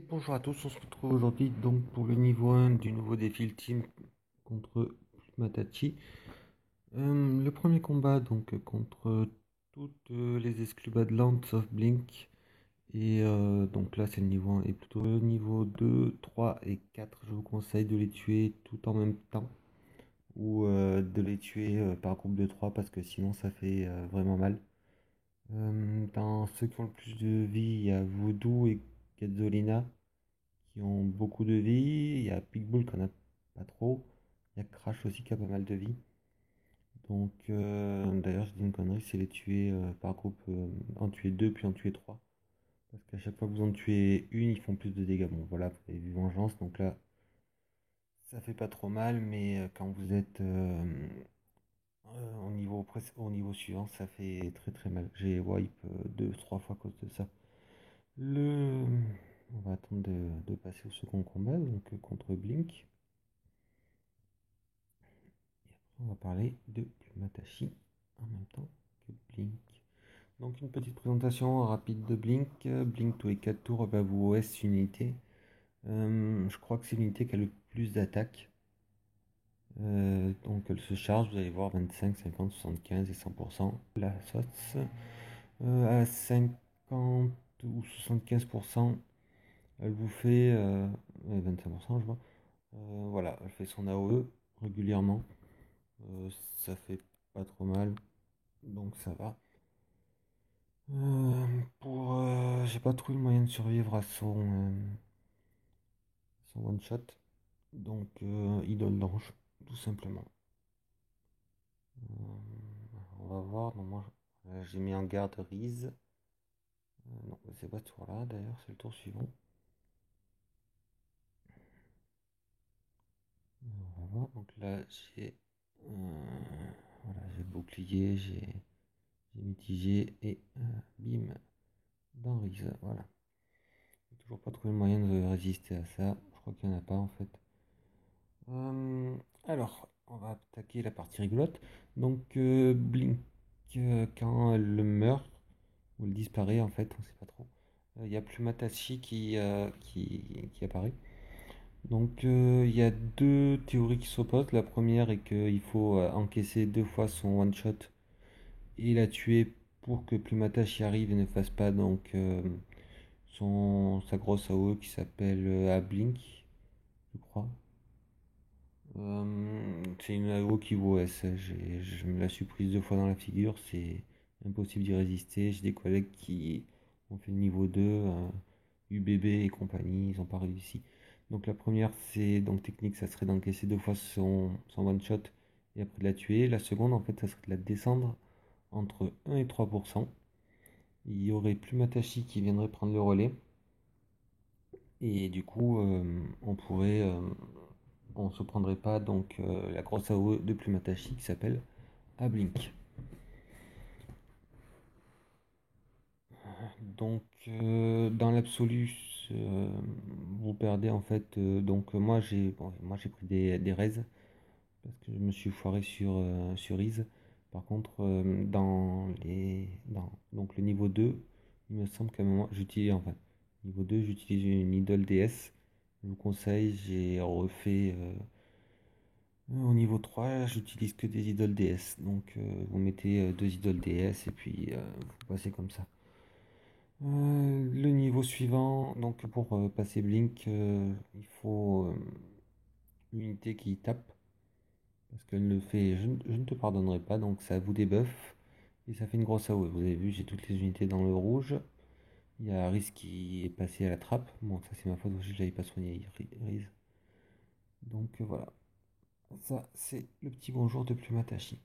Bonjour à tous, on se retrouve aujourd'hui donc pour le niveau 1 du nouveau défi Ultime contre Matachi. Le premier combat donc contre toutes les exclus Badlands sauf Blink. Et donc là c'est le niveau 1 et plutôt le niveau 2, 3 et 4. Je vous conseille de les tuer tout en même temps ou de les tuer par groupe de 3 parce que sinon ça fait vraiment mal. Dans ceux qui ont le plus de vie, il y a Voodoo et Gazzolina qui ont beaucoup de vie. Il y a Pitbull qui en a pas trop. Il y a Crash aussi qui a pas mal de vie. Donc, d'ailleurs, je dis une connerie, c'est les tuer par groupe, en tuer deux puis en tuer trois. Parce qu'à chaque fois que vous en tuez une, ils font plus de dégâts. Bon, voilà, vous avez vu Vengeance, donc là, ça fait pas trop mal, mais quand vous êtes au niveau suivant, ça fait très très mal. J'ai wipe deux, trois fois à cause de ça. Le... On va attendre de passer au second combat, donc contre Blink. On va parler de Plumatashi en même temps que Blink. Donc une petite présentation rapide de Blink. Blink tous les 4 tours va vous OS une unité. Je crois que c'est l'unité qui a le plus d'attaque. Donc elle se charge, vous allez voir 25, 50, 75 et 100%. La sauce à 50 ou 75%, elle vous fait 25% je vois. Voilà, elle fait son AOE régulièrement. Ça fait pas trop mal, donc ça va. J'ai pas trouvé le moyen de survivre à son one shot, donc idole d'ange, tout simplement. On va voir. Non, moi j'ai mis en garde Riz. Non, c'est pas ce tour-là d'ailleurs, c'est le tour suivant. On va voir. Donc là j'ai voilà, j'ai bouclier, j'ai mitigé et bim dans Riz. Voilà. J'ai toujours pas trouvé le moyen de résister à ça. Je crois qu'il n'y en a pas en fait. Alors, on va attaquer la partie rigolote. Donc, Blink, quand elle meurt, ou elle disparaît en fait, on sait pas trop, il y a Plumatashi qui apparaît. Donc, il y a deux théories qui s'opposent. La première est qu'il faut encaisser deux fois son one-shot et la tuer pour que Plumatashi arrive et ne fasse pas donc sa grosse AOE qui s'appelle Blink, je crois. C'est une AO qui vaut S. Je me la suis prise deux fois dans la figure, c'est impossible d'y résister. J'ai des collègues qui ont fait le niveau 2, UBB et compagnie, ils n'ont pas réussi. Donc la première, c'est donc technique, ça serait d'encaisser deux fois son one shot et après de la tuer. La seconde, en fait, ça serait de la descendre entre 1 et 3%. Il y aurait Plumatashi qui viendrait prendre le relais. Et du coup, on se prendrait pas donc la grosse AOE de Plumatashi qui s'appelle Ablink. Donc dans l'absolu, vous perdez en fait. Donc moi j'ai pris des raises parce que je me suis foiré sur Ease. Par contre, donc le niveau 2, il me semble qu'à un moment j'utilise enfin niveau 2 j'utilise une idole DS. Je vous conseille, j'ai refait au niveau 3, j'utilise que des idoles DS. Donc vous mettez deux idoles DS et puis vous passez comme ça. Le niveau suivant, donc pour passer Blink, il faut une unité qui tape. Parce qu'elle le fait, je ne te pardonnerai pas, donc ça vous débuff. Et ça fait une grosse AOE. Vous avez vu, j'ai toutes les unités dans le rouge. Il y a Riz qui est passé à la trappe. Bon, ça c'est ma faute aussi, je l'avais pas soigné Riz. Donc voilà. Ça, c'est le petit bonjour de Plumatashi.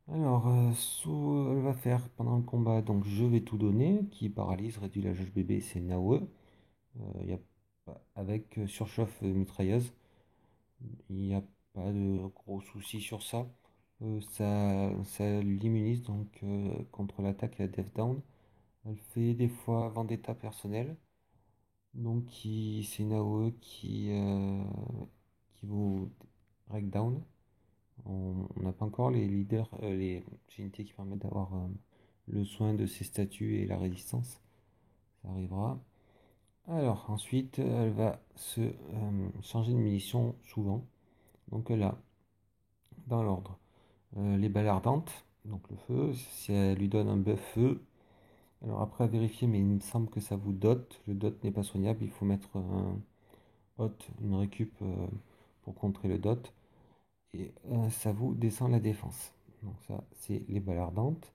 Alors, elle va faire pendant le combat, donc je vais tout donner, qui paralyse, réduit la jauge bébé, c'est Naoe. Y a avec surchauffe mitrailleuse, il n'y a pas de gros soucis sur ça. Ça l'immunise donc contre l'attaque et la death down. Elle fait des fois vendetta personnelle. Donc c'est une AOE qui vous break down. On n'a pas encore les leaders, les unités qui permettent d'avoir le soin de ses statuts et la résistance. Ça arrivera. Alors ensuite, elle va se changer de munition souvent. Donc là, dans l'ordre, les balles ardentes, donc le feu, si elle lui donne un buff feu. Alors après à vérifier, mais il me semble que ça vous dot. Le dot n'est pas soignable, il faut mettre un hot, une récup pour contrer le dot. Et ça vous descend la défense. Donc ça, c'est les balles ardentes.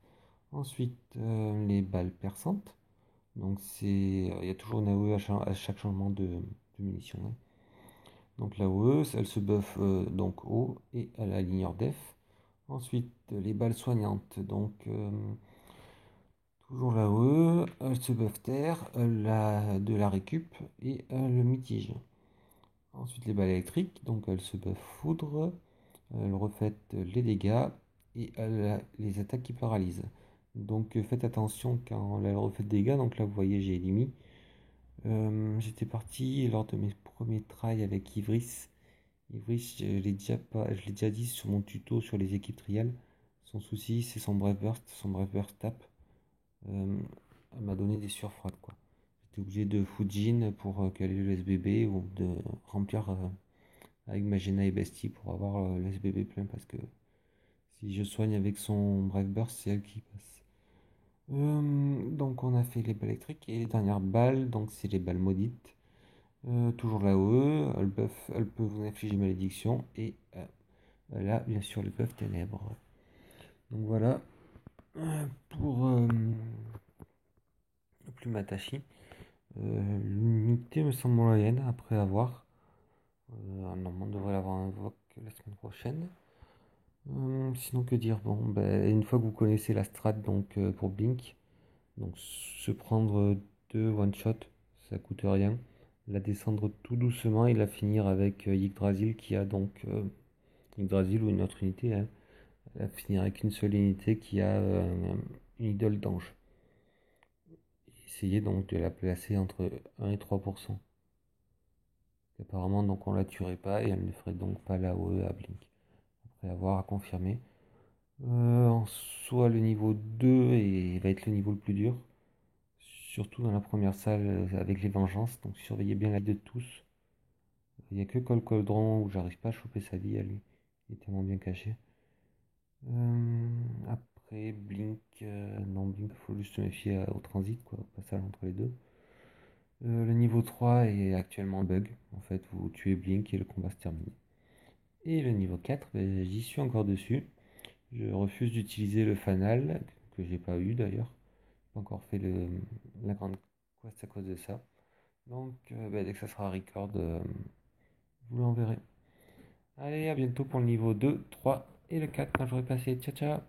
Ensuite, les balles perçantes. Donc il y a toujours une AOE à chaque changement de munitions, hein. Donc la AOE, elle se buff donc haut et à la ligne hors def. Ensuite, les balles soignantes. Donc toujours la AOE, elle se buff terre, de la récup et le mitige. Ensuite, les balles électriques. Donc elle se buff foudre, elle refait les dégâts et les attaques qui paralysent. Donc faites attention quand elle refait des dégâts. Donc là, vous voyez, j'ai élimine. J'étais parti lors de mes premiers tries avec Ivris. Ivris, je l'ai déjà dit sur mon tuto sur les équipes trial. Son souci, c'est son Brave Burst. Son Brave Burst tape. Elle m'a donné des sueurs froides, quoi. J'étais obligé de Fujin pour caler le SBB ou de remplir avec Magena et Bestie pour avoir le SBB plein parce que si je soigne avec son Brave Burst, c'est elle qui passe. Donc on a fait les balles électriques et les dernières balles, donc c'est les balles maudites. Toujours la OE, elle peut vous infliger malédiction et là bien sûr le buff ténèbres. Donc voilà pour le plume attachée. L'unité me semble moyenne après avoir. Normalement on devrait l'avoir invoque la semaine prochaine. Sinon que dire? Bon, ben, une fois que vous connaissez la strat donc pour Blink, donc se prendre deux one shot, ça coûte rien. La descendre tout doucement et la finir avec Yggdrasil qui a donc Yggdrasil ou une autre unité, hein. La finir avec une seule unité qui a une idole d'ange. Essayez donc de la placer entre 1 et 3%. Apparemment donc on la tuerait pas et elle ne ferait donc pas la OE à Blink. Après avoir à confirmer. En soi le niveau 2 va être le niveau le plus dur. Surtout dans la première salle avec les vengeances. Donc surveillez bien la vie de tous. Il n'y a que Col Coldron où j'arrive pas à choper sa vie à lui. Il est tellement bien caché. Après Blink, non Blink, faut juste se méfier au transit, quoi, au passage entre les deux. Le niveau 3 est actuellement bug. En fait, vous tuez Blink et le combat se termine. Et le niveau 4, ben, j'y suis encore dessus. Je refuse d'utiliser le fanal, que j'ai pas eu d'ailleurs. J'ai pas encore fait la grande quest à cause de ça. Donc, ben, dès que ça sera record, vous l'enverrez. Allez, à bientôt pour le niveau 2, 3 et le 4 quand j'aurai passé. Ciao, ciao!